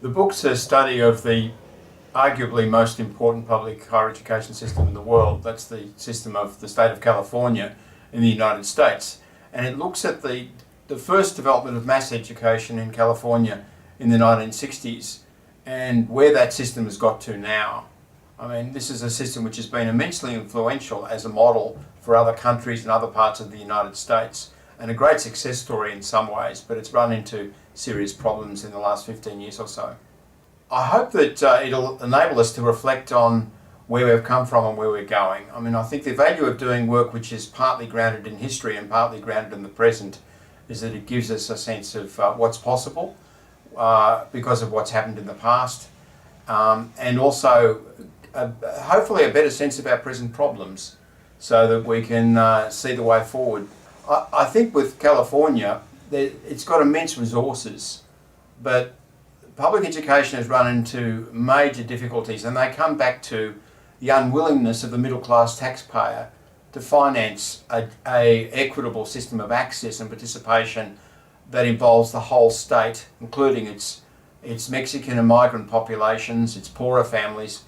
The book's a study of the arguably most important public higher education system in the world. That's the system of the state of California in the United States. And it looks at the first development of mass education in California in the 1960s and where that system has got to now. I mean, this is a system which has been immensely influential as a model for other countries and other parts of the United States, and a great success story in some ways, but it's run into serious problems in the last 15 years or so. I hope that it'll enable us to reflect on where we've come from and where we're going. I mean, I think the value of doing work which is partly grounded in history and partly grounded in the present is that it gives us a sense of what's possible because of what's happened in the past, and also hopefully a better sense of our present problems so that we can see the way forward. I think with California, it's got immense resources, but public education has run into major difficulties, and they come back to the unwillingness of the middle class taxpayer to finance a equitable system of access and participation that involves the whole state, including its Mexican and migrant populations, its poorer families.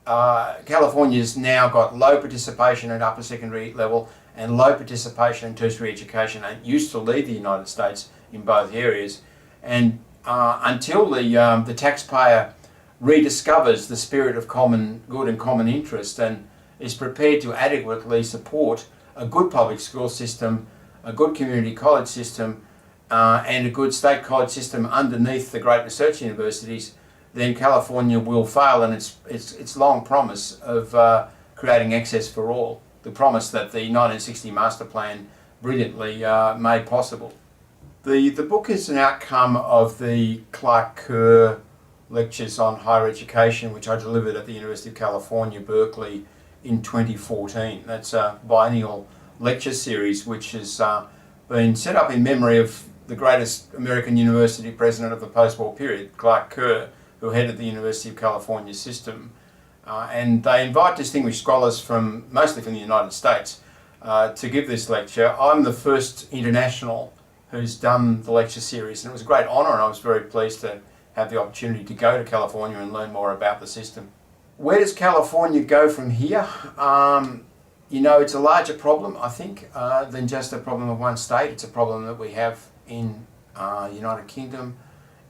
California's now got low participation at upper secondary level and low participation in tertiary education, and it used to lead the United States in both areas. And until the taxpayer rediscovers the spirit of common good and common interest and is prepared to adequately support a good public school system, a good community college system, and a good state college system underneath the great research universities, then California will fail in its long promise of creating access for all, the promise that the 1960 Master Plan brilliantly made possible. The book is an outcome of the Kerr lectures on higher education, which I delivered at the University of California, Berkeley in 2014. That's a biennial lecture series which has been set up in memory of the greatest American university president of the post-war period, Kerr, who headed the University of California system. And they invite distinguished scholars mostly from the United States to give this lecture. I'm the first international who's done the lecture series, and it was a great honour, and I was very pleased to have the opportunity to go to California and learn more about the system. Where does California go from here? You know, it's a larger problem, I think, than just a problem of one state. It's a problem that we have in the United Kingdom,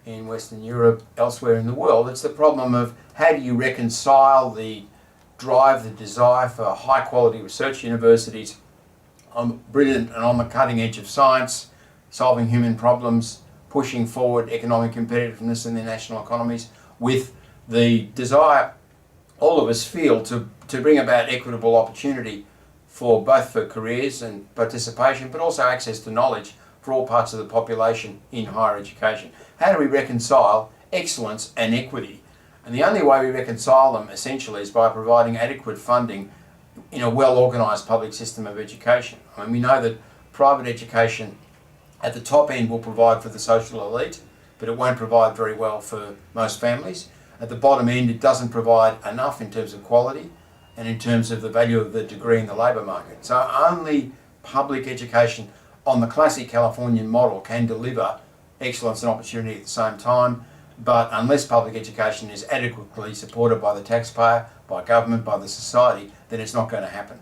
in Western Europe, elsewhere in the world. It's the problem of how do you reconcile the drive, the desire for high quality research universities, brilliant and on the cutting edge of science, solving human problems, pushing forward economic competitiveness in their national economies, with the desire all of us feel to bring about equitable opportunity for both for careers and participation, but also access to knowledge for all parts of the population in higher education. How do we reconcile excellence and equity? And the only way we reconcile them essentially is by providing adequate funding in a well-organised public system of education. I mean, we know that private education at the top end will provide for the social elite, but it won't provide very well for most families. At the bottom end, it doesn't provide enough in terms of quality and in terms of the value of the degree in the labour market. So only public education on the classic Californian model can deliver excellence and opportunity at the same time, but unless public education is adequately supported by the taxpayer, by government, by the society, then it's not going to happen.